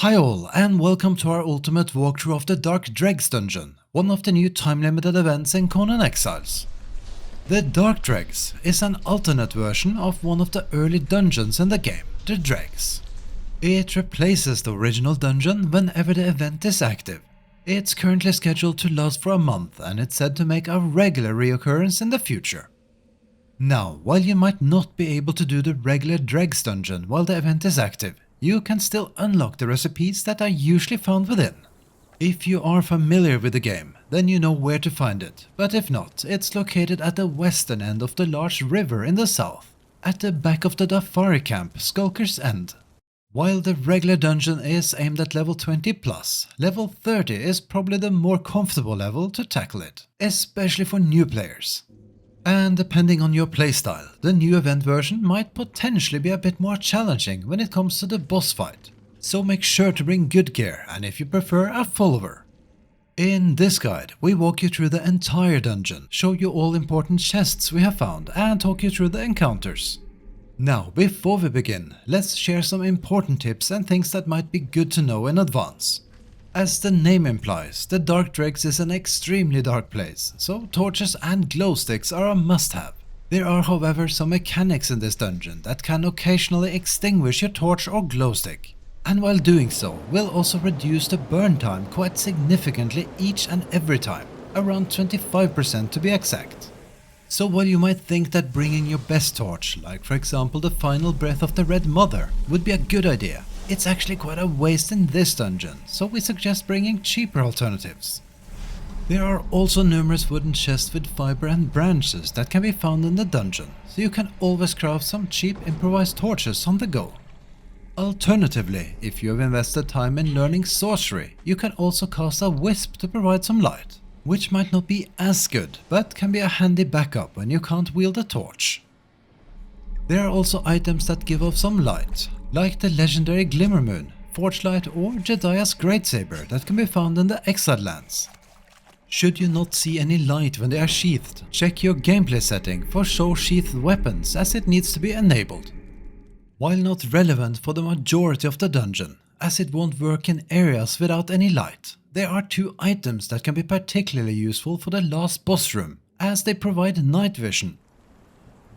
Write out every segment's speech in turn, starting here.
Hi all, and welcome to our ultimate walkthrough of the Dark Dregs dungeon, one of the new time-limited events in Conan Exiles. The Dark Dregs is an alternate version of one of the early dungeons in the game, the Dregs. It replaces the original dungeon whenever the event is active. It's currently scheduled to last for a month, and it's said to make a regular reoccurrence in the future. Now, while you might not be able to do the regular Dregs dungeon while the event is active, you can still unlock the recipes that are usually found within. If you are familiar with the game, then you know where to find it, but if not, it's located at the western end of the large river in the south, at the back of the Dafari camp, Skulker's End. While the regular dungeon is aimed at level 20+, level 30 is probably the more comfortable level to tackle it, especially for new players. And depending on your playstyle, the new event version might potentially be a bit more challenging when it comes to the boss fight, so make sure to bring good gear and if you prefer a follower. In this guide, we walk you through the entire dungeon, show you all important chests we have found and talk you through the encounters. Now, before we begin, let's share some important tips and things that might be good to know in advance. As the name implies, the Dark Dregs is an extremely dark place, so torches and glow sticks are a must-have. There are however some mechanics in this dungeon that can occasionally extinguish your torch or glow stick, and while doing so will also reduce the burn time quite significantly each and every time, around 25% to be exact. So while you might think that bringing your best torch, like for example the final breath of the Red Mother, would be a good idea, it's actually quite a waste in this dungeon, so we suggest bringing cheaper alternatives. There are also numerous wooden chests with fiber and branches that can be found in the dungeon, so you can always craft some cheap improvised torches on the go. Alternatively, if you have invested time in learning sorcery, you can also cast a wisp to provide some light, which might not be as good, but can be a handy backup when you can't wield a torch. There are also items that give off some light, like the legendary Glimmer Moon, Forge Light or Jediah's Greatsaber that can be found in the Exiled lands. Should you not see any light when they are sheathed, check your gameplay setting for show sheathed weapons as it needs to be enabled. While not relevant for the majority of the dungeon, as it won't work in areas without any light, there are two items that can be particularly useful for the last boss room, as they provide night vision.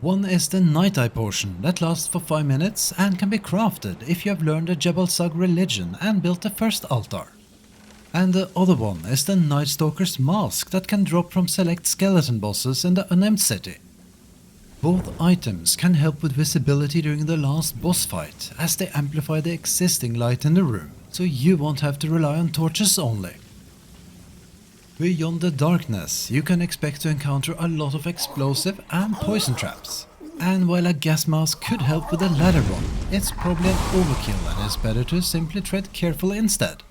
One is the Night Eye potion that lasts for 5 minutes and can be crafted if you have learned the Jebel Sag religion and built the first altar. And the other one is the Night Stalker's mask that can drop from select skeleton bosses in the Unnamed City. Both items can help with visibility during the last boss fight as they amplify the existing light in the room, so you won't have to rely on torches only. Beyond the darkness, you can expect to encounter a lot of explosive and poison traps. And while a gas mask could help with the ladder run, it's probably an overkill and it's better to simply tread carefully instead.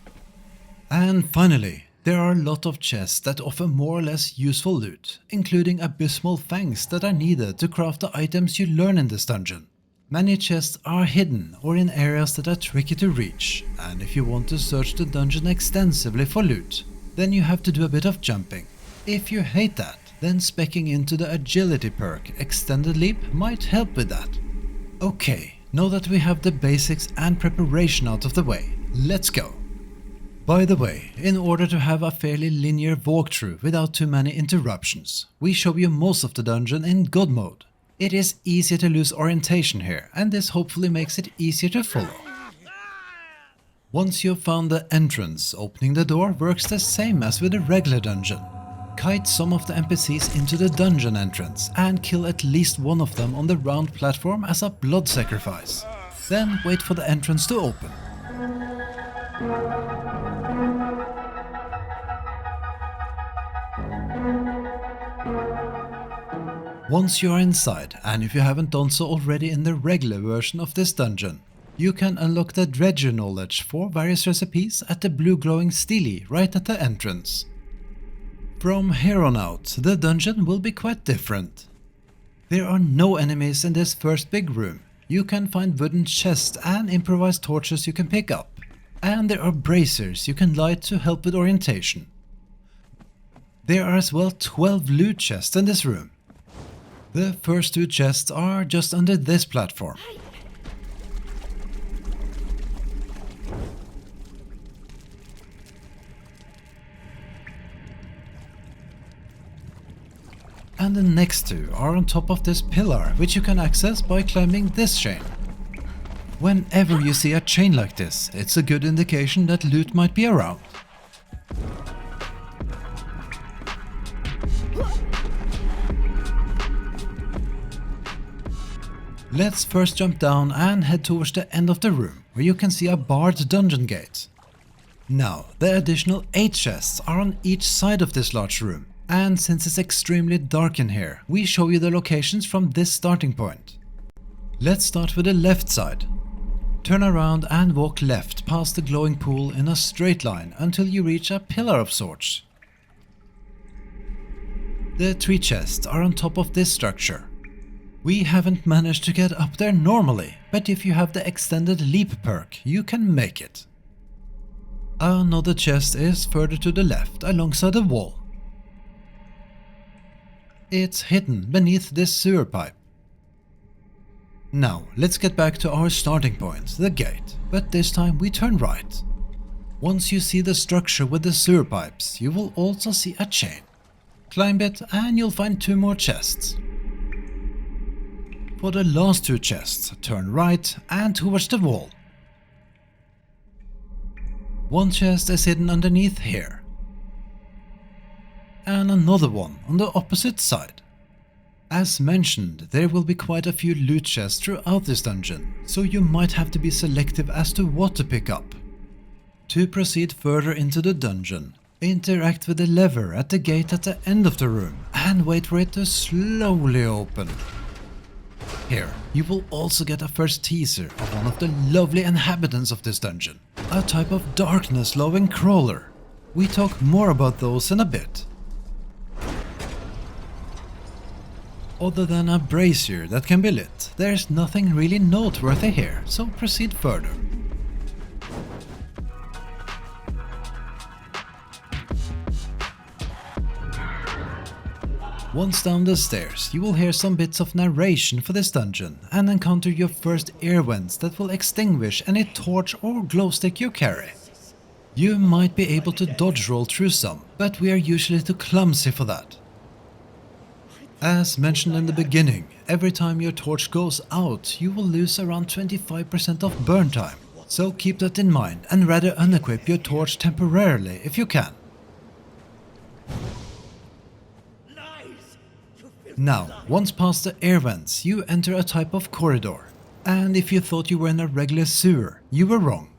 And finally, there are a lot of chests that offer more or less useful loot, including abysmal fangs that are needed to craft the items you learn in this dungeon. Many chests are hidden or in areas that are tricky to reach, and if you want to search the dungeon extensively for loot, then you have to do a bit of jumping. If you hate that, then speccing into the agility perk Extended Leap might help with that. Okay, now that we have the basics and preparation out of the way, let's go. By the way, in order to have a fairly linear walkthrough without too many interruptions, we show you most of the dungeon in God mode. It is easy to lose orientation here, and this hopefully makes it easier to follow. Once you've found the entrance, opening the door works the same as with a regular dungeon. Kite some of the NPCs into the dungeon entrance and kill at least one of them on the round platform as a blood sacrifice. Then wait for the entrance to open. Once you are inside, and if you haven't done so already in the regular version of this dungeon, you can unlock the Dredger knowledge for various recipes at the blue glowing stele right at the entrance. From here on out, the dungeon will be quite different. There are no enemies in this first big room. You can find wooden chests and improvised torches you can pick up, and there are bracers you can light to help with orientation. There are as well 12 loot chests in this room. The first two chests are just under this platform. and the next two are on top of this pillar, which you can access by climbing this chain. Whenever you see a chain like this, it's a good indication that loot might be around. Let's first jump down and head towards the end of the room, where you can see a barred dungeon gate. Now, the additional 8 chests are on each side of this large room, and since it's extremely dark in here, we show you the locations from this starting point. Let's start with the left side. Turn around and walk left past the glowing pool in a straight line until you reach a pillar of sorts. The 3 chests are on top of this structure. We haven't managed to get up there normally, but if you have the extended leap perk, you can make it. Another chest is further to the left, alongside the wall. It's hidden beneath this sewer pipe. Now, let's get back to our starting point, the gate, but this time we turn right. Once you see the structure with the sewer pipes, you will also see a chain. Climb it and you'll find 2 more chests. For the last 2 chests, turn right and towards the wall. 1 chest is hidden underneath here, and another one on the opposite side. As mentioned, there will be quite a few loot chests throughout this dungeon, so you might have to be selective as to what to pick up. To proceed further into the dungeon, interact with the lever at the gate at the end of the room and wait for it to slowly open. Here, you will also get a first teaser of one of the lovely inhabitants of this dungeon, a type of darkness-loving crawler. We talk more about those in a bit. Other than a brazier that can be lit, there's nothing really noteworthy here, so proceed further. Once down the stairs, you will hear some bits of narration for this dungeon and encounter your first air vents that will extinguish any torch or glow stick you carry. You might be able to dodge roll through some, but we are usually too clumsy for that. As mentioned in the beginning, every time your torch goes out, you will lose around 25% of burn time, so keep that in mind and rather unequip your torch temporarily if you can. Now, once past the air vents, you enter a type of corridor, and if you thought you were in a regular sewer, you were wrong.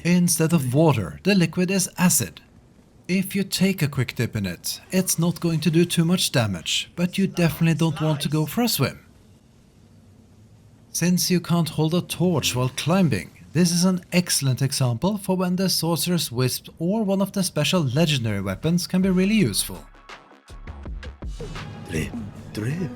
Instead of water, the liquid is acid. If you take a quick dip in it, it's not going to do too much damage, but you definitely don't want to go for a swim. Since you can't hold a torch while climbing, this is an excellent example for when the Sorcerer's Wisp or one of the special legendary weapons can be really useful. Drip, drip.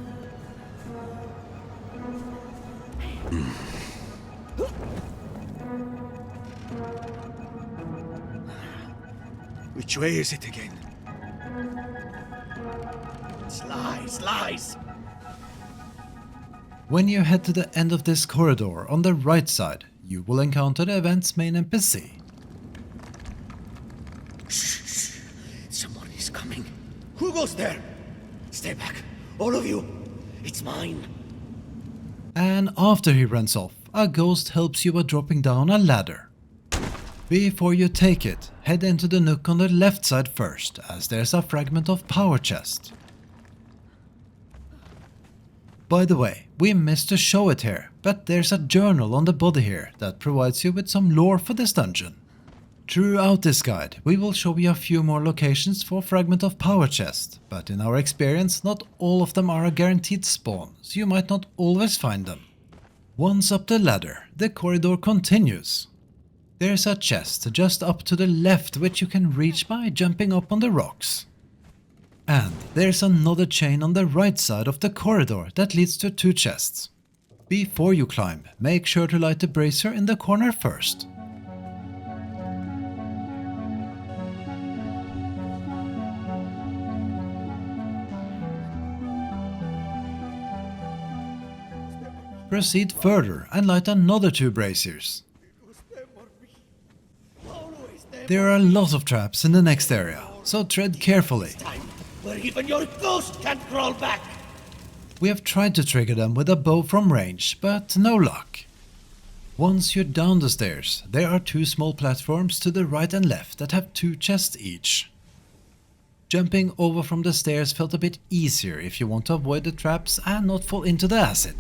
Which way is it again? It's lies, lies! When you head to the end of this corridor on the right side, you will encounter the event's main NPC. Shh! Someone is coming. Who goes there? Stay back, all of you. It's mine. And after he runs off, a ghost helps you by dropping down a ladder. Before you take it, head into the nook on the left side first, as there's a fragment of power chest. By the way, we missed to show it here, but there's a journal on the body here that provides you with some lore for this dungeon. Throughout this guide, we will show you a few more locations for fragment of power chest, but in our experience, not all of them are a guaranteed spawn, so you might not always find them. Once up the ladder, the corridor continues. There's a chest just up to the left which you can reach by jumping up on the rocks. And there's another chain on the right side of the corridor that leads to 2 chests. Before you climb, make sure to light the brazier in the corner first. Proceed further and light another 2 braziers. There are a lot of traps in the next area, so tread carefully. where even your ghost can't crawl back. We have tried to trigger them with a bow from range, but no luck. Once you're down the stairs, there are 2 small platforms to the right and left that have 2 chests each. Jumping over from the stairs felt a bit easier if you want to avoid the traps and not fall into the acid.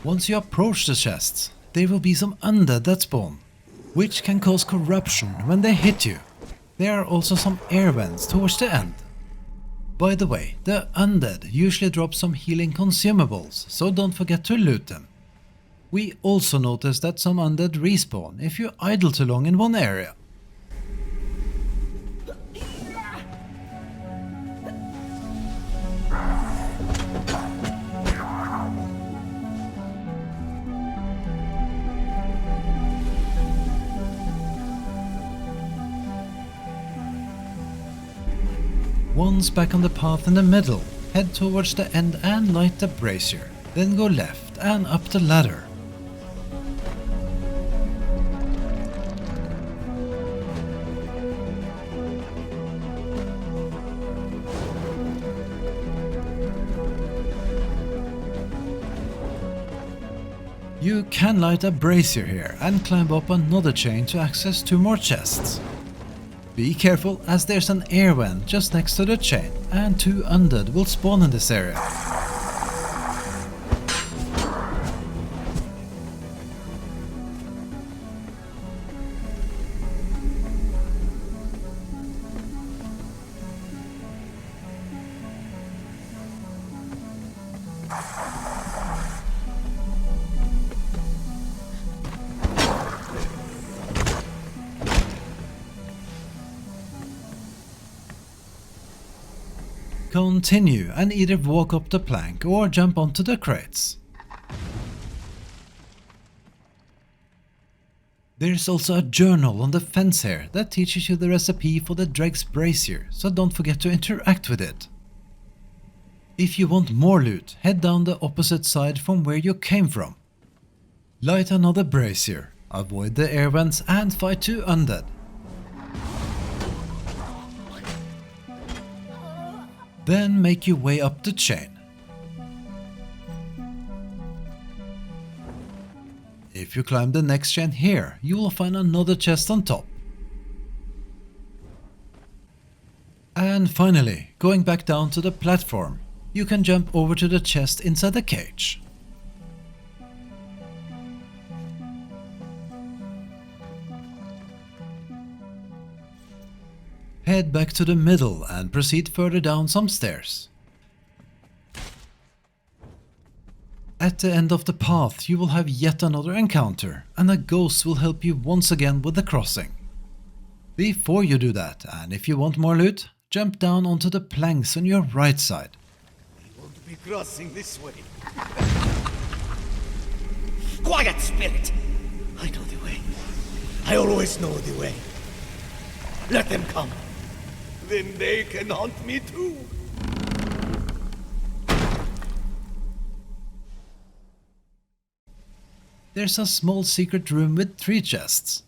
Once you approach the chests, there will be some undead that spawn, which can cause corruption when they hit you. There are also some air vents towards the end. By the way, the undead usually drop some healing consumables, so don't forget to loot them. We also noticed that some undead respawn if you idle too long in one area. Once back on the path in the middle, head towards the end and light the brazier, then go left and up the ladder. You can light a brazier here and climb up another chain to access 2 more chests. Be careful as there's an air vent just next to the chain and 2 undead will spawn in this area. Continue and either walk up the plank or jump onto the crates. There's also a journal on the fence here that teaches you the recipe for the Dregs brazier, so don't forget to interact with it. If you want more loot, head down the opposite side from where you came from. Light another brazier, avoid the air vents and fight 2 undead. Then make your way up the chain. If you climb the next chain here, you will find another chest on top. And finally, going back down to the platform, you can jump over to the chest inside the cage. Head back to the middle and proceed further down some stairs. At the end of the path you will have yet another encounter, and a ghost will help you once again with the crossing. Before you do that, and if you want more loot, jump down onto the planks on your right side. We won't be crossing this way. Quiet, spirit! I know the way. I always know the way. Let them come. Then they can haunt me too. There's a small secret room with 3 chests.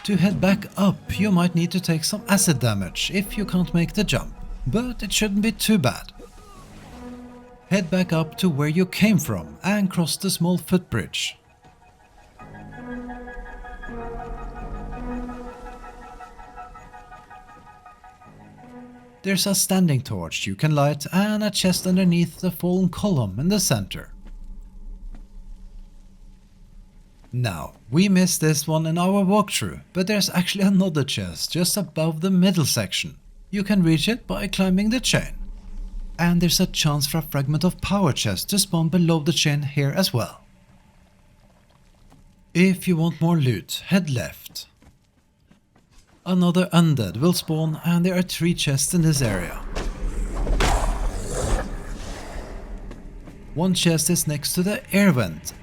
To head back up, you might need to take some acid damage if you can't make the jump, but it shouldn't be too bad. Head back up to where you came from and cross the small footbridge. There's a standing torch you can light and a chest underneath the fallen column in the center. Now, we missed this one in our walkthrough, but there's actually another chest just above the middle section. You can reach it by climbing the chain. And there's a chance for a fragment of power chest to spawn below the chain here as well. If you want more loot, head left. Another undead will spawn and there are 3 chests in this area. One chest is next to the air vent.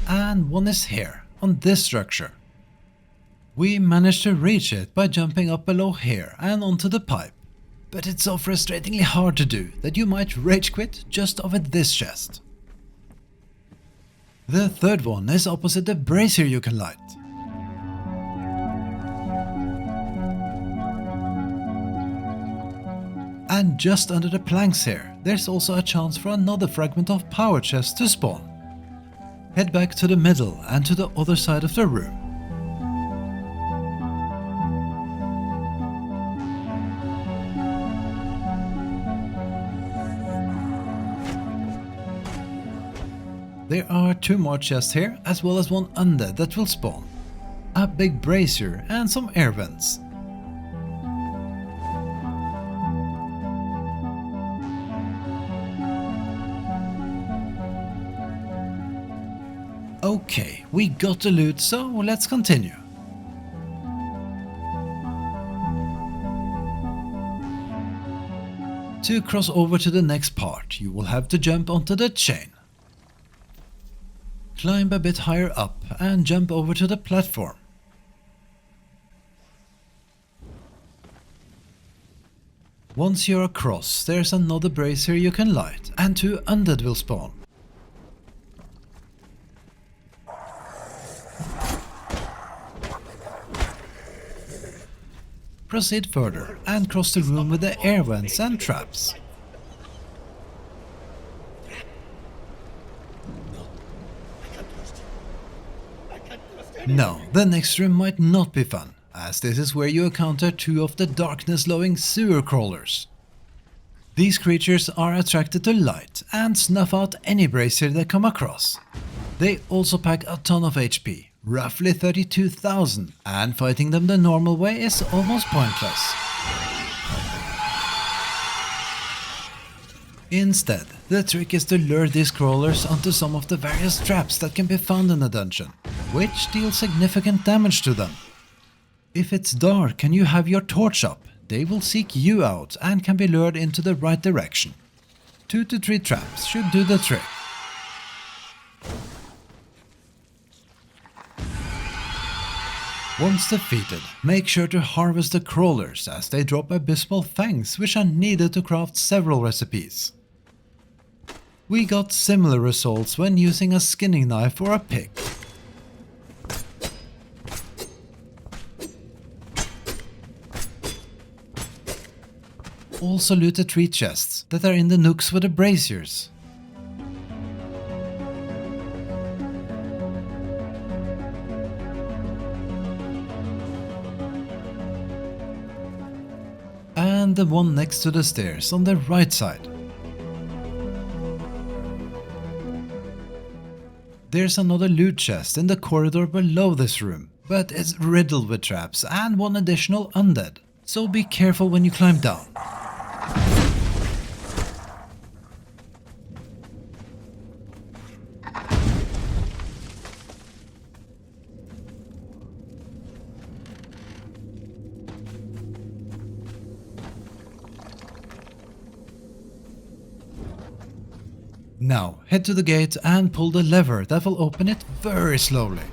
And one is here, on this structure. We managed to reach it by jumping up below here and onto the pipe. but it's so frustratingly hard to do that you might rage quit just over this chest. The third one is opposite the brazier you can light. And just under the planks here, there's also a chance for another fragment of power chest to spawn. Head back to the middle and to the other side of the room. There are 2 more chests here, as well as one undead that will spawn. A big brazier and some air vents. Okay, we got the loot, so let's continue. To cross over to the next part, you will have to jump onto the chain. Climb a bit higher up and jump over to the platform. Once you're across, there's another brazier you can light, and 2 undead will spawn. Proceed further and cross the room with the air vents and traps. No, the next room might not be fun, as this is where you encounter 2 of the darkness-loving sewer crawlers. These creatures are attracted to light and snuff out any brazier they come across. They also pack a ton of HP, roughly 32,000, and fighting them the normal way is almost pointless. Instead, the trick is to lure these crawlers onto some of the various traps that can be found in the dungeon, which deal significant damage to them. If it's dark and you have your torch up, they will seek you out and can be lured into the right direction. 2 to 3 traps should do the trick. Once defeated, make sure to harvest the crawlers, as they drop abysmal fangs which are needed to craft several recipes. We got similar results when using a skinning knife or a pick. Also loot the 3 chests that are in the nooks with the braziers. And the one next to the stairs on the right side. There's another loot chest in the corridor below this room, but it's riddled with traps and 1 additional undead, so be careful when you climb down. Now, head to the gate and pull the lever that will open it very slowly.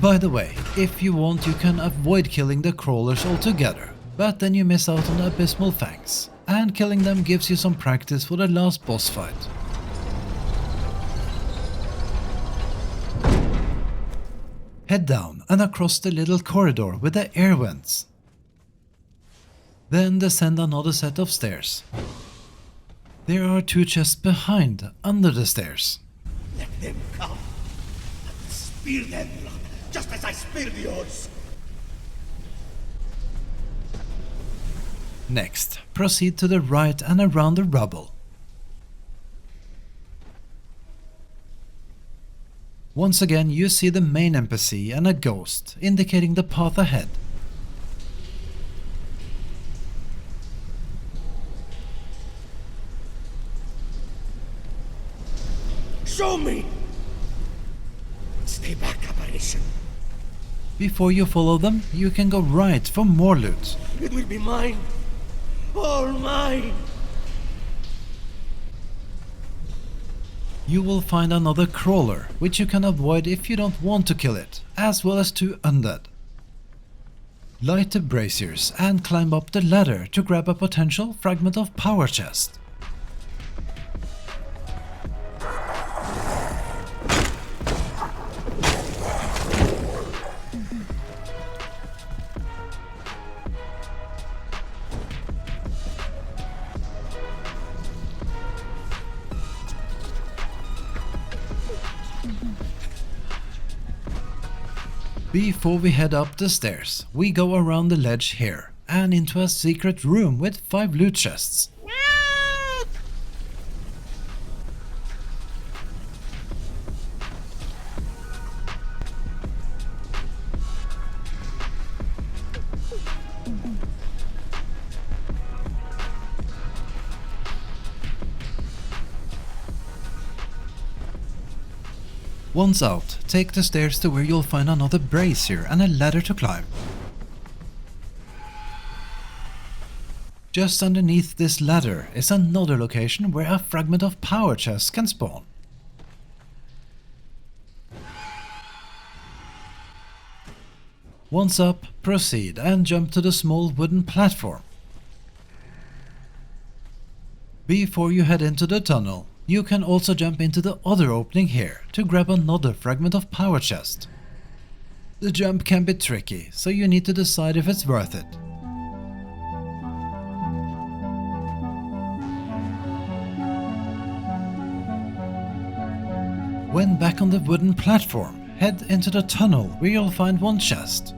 By the way, if you want, you can avoid killing the crawlers altogether, but then you miss out on the abysmal fangs, and killing them gives you some practice for the last boss fight. Head down and across the little corridor with the air vents. Then descend another set of stairs. There are 2 chests behind, under the stairs. Let them come. I will spear them, just as I speared yours. Next, proceed to the right and around the rubble. Once again, you see the main NPC and a ghost, indicating the path ahead. Show me! Stay back, apparition. Before you follow them, you can go right for more loot. It will be mine. All mine. You will find another crawler, which you can avoid if you don't want to kill it, as well as 2 undead. Light the braziers and climb up the ladder to grab a potential fragment of power chest. Before we head up the stairs, we go around the ledge here and into a secret room with 5 loot chests. Once out, take the stairs to where you'll find another brazier and a ladder to climb. Just underneath this ladder is another location where a fragment of power chest can spawn. Once up, proceed and jump to the small wooden platform. Before you head into the tunnel, you can also jump into the other opening here to grab another fragment of power chest. The jump can be tricky, so you need to decide if it's worth it. When back on the wooden platform, head into the tunnel where you'll find one chest.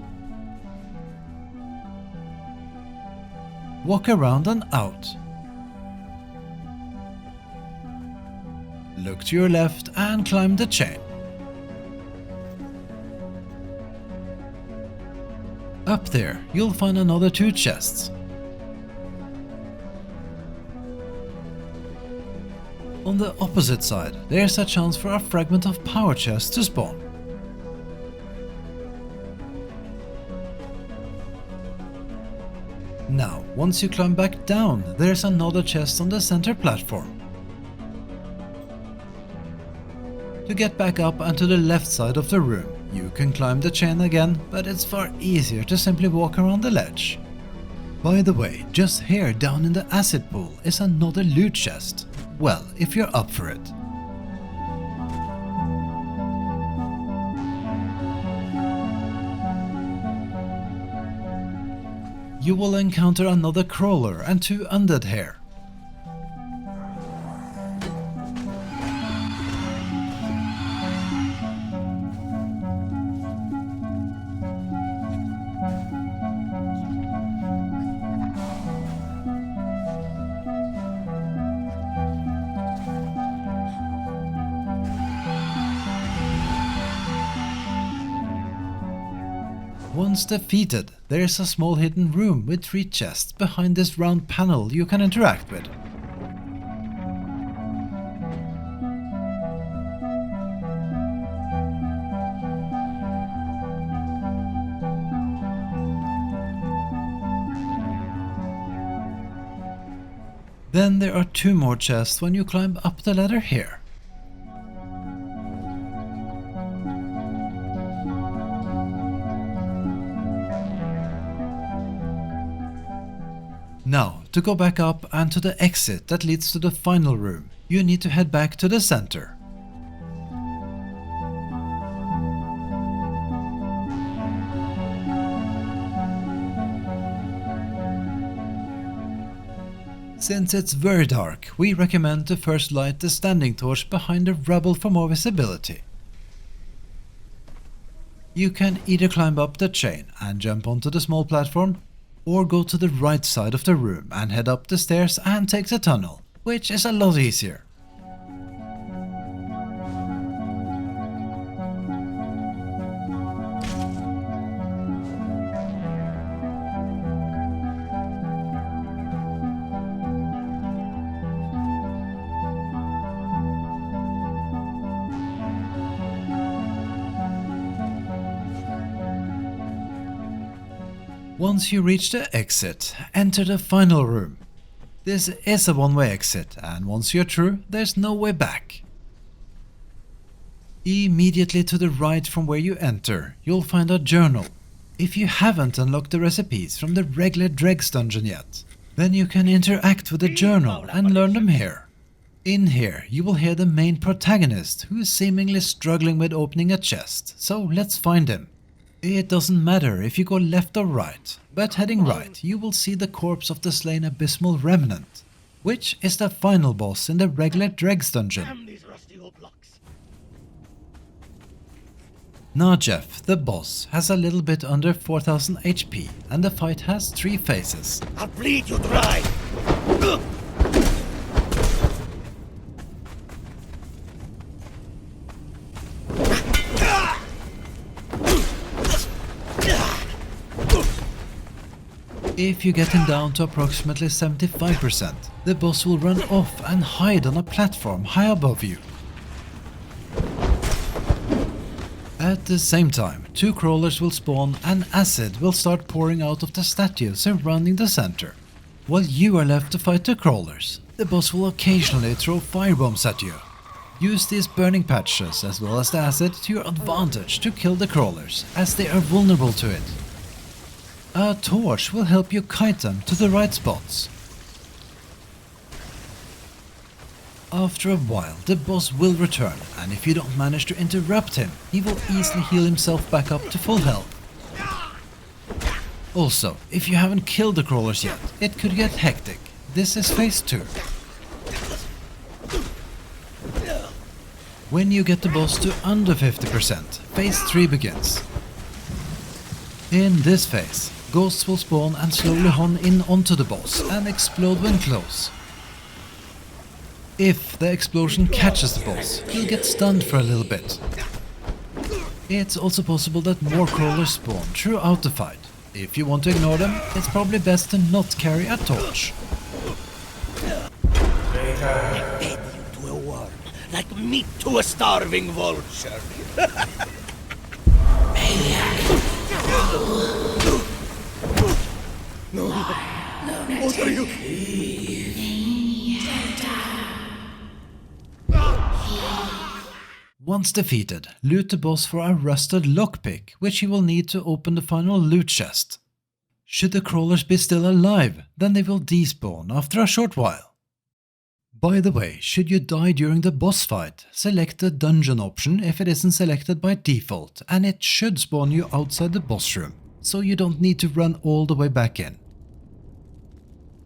Walk around and out. Look to your left and climb the chain. Up there, you'll find another 2 chests. On the opposite side, there's a chance for a fragment of power chest to spawn. Now, once you climb back down, there's another chest on the center platform. To get back up and to the left side of the room, you can climb the chain again, but it's far easier to simply walk around the ledge. By the way, just here down in the acid pool is another loot chest. Well, if you're up for it. You will encounter another crawler and 2 undead here. Once defeated, there is a small hidden room with 3 chests behind this round panel you can interact with. Then there are 2 more chests when you climb up the ladder here. Now, to go back up and to the exit that leads to the final room, you need to head back to the center. Since it's very dark, we recommend to first light the standing torch behind the rubble for more visibility. You can either climb up the chain and jump onto the small platform, or go to the right side of the room and head up the stairs and take the tunnel, which is a lot easier. Once you reach the exit, enter the final room. This is a one-way exit, and once you're through, there's no way back. Immediately to the right from where you enter, you'll find a journal. If you haven't unlocked the recipes from the regular Dregs dungeon yet, then you can interact with the journal and learn them here. In here, you will hear the main protagonist who is seemingly struggling with opening a chest, so let's find him. It doesn't matter if you go left or right, but heading right you will see the corpse of the slain abysmal remnant, which is the final boss in the regular Dregs dungeon. Damn these rusty old blocks. Now Jeff, the boss, has a little bit under 4000 HP and the fight has 3 phases. I'll bleed you dry. If you get him down to approximately 75%, the boss will run off and hide on a platform high above you. At the same time, 2 crawlers will spawn and acid will start pouring out of the statue surrounding the center. While you are left to fight the crawlers, the boss will occasionally throw firebombs at you. Use these burning patches as well as the acid to your advantage to kill the crawlers, as they are vulnerable to it. A torch will help you kite them to the right spots. After a while, the boss will return, and if you don't manage to interrupt him, he will easily heal himself back up to full health. Also, if you haven't killed the crawlers yet, it could get hectic. This is phase 2. When you get the boss to under 50%, phase 3 begins. In this phase, ghosts will spawn and slowly hone in onto the boss and explode when close. If the explosion catches the boss, he'll get stunned for a little bit. It's also possible that more crawlers spawn throughout the fight. If you want to ignore them, it's probably best to not carry a torch. I fed you to a worm, like meat to a starving vulture. No. What are you? Once defeated, loot the boss for a rusted lockpick, which you will need to open the final loot chest. Should the crawlers be still alive, then they will despawn after a short while. By the way, should you die during the boss fight, select the dungeon option if it isn't selected by default, and it should spawn you outside the boss room, so you don't need to run all the way back in.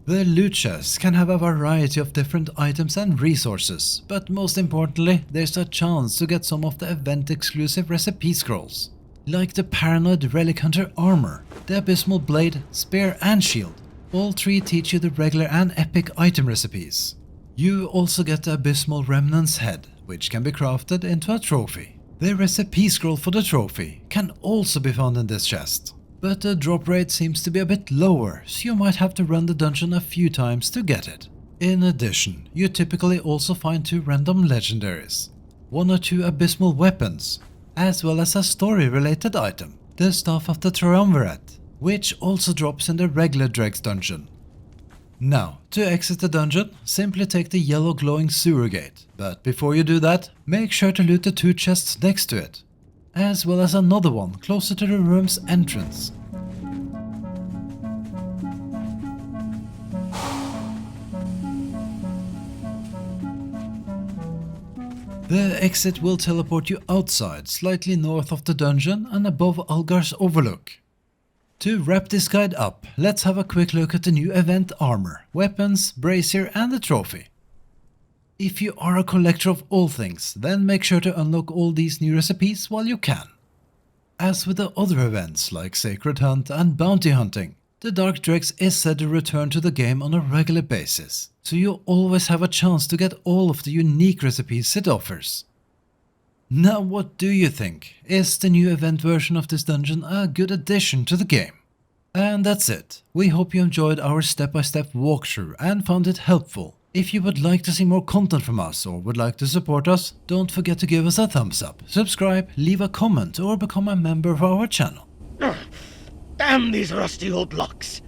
The loot chests can have a variety of different items and resources, but most importantly, there's a chance to get some of the event-exclusive recipe scrolls, like the Paranoid Relic Hunter armor, the Abysmal Blade, Spear and Shield. All 3 teach you the regular and epic item recipes. You also get the Abysmal Remnant's head, which can be crafted into a trophy. The recipe scroll for the trophy can also be found in this chest. But the drop rate seems to be a bit lower, so you might have to run the dungeon a few times to get it. In addition, you typically also find 2 random legendaries, 1 or 2 abysmal weapons, as well as a story-related item, the Staff of the Triumvirate, which also drops in the regular Dregs dungeon. Now, to exit the dungeon, simply take the yellow glowing sewer gate, but before you do that, make sure to loot the 2 chests next to it, as well as another one closer to the room's entrance. The exit will teleport you outside, slightly north of the dungeon and above Algar's overlook. To wrap this guide up, let's have a quick look at the new event armor, weapons, brazier and the trophy. If you are a collector of all things, then make sure to unlock all these new recipes while you can. As with the other events like Sacred Hunt and Bounty Hunting, the Dark Dregs is said to return to the game on a regular basis, so you always have a chance to get all of the unique recipes it offers. Now what do you think? Is the new event version of this dungeon a good addition to the game? And that's it. We hope you enjoyed our step-by-step walkthrough and found it helpful. If you would like to see more content from us or would like to support us, don't forget to give us a thumbs up, subscribe, leave a comment or become a member of our channel. Damn these rusty old locks.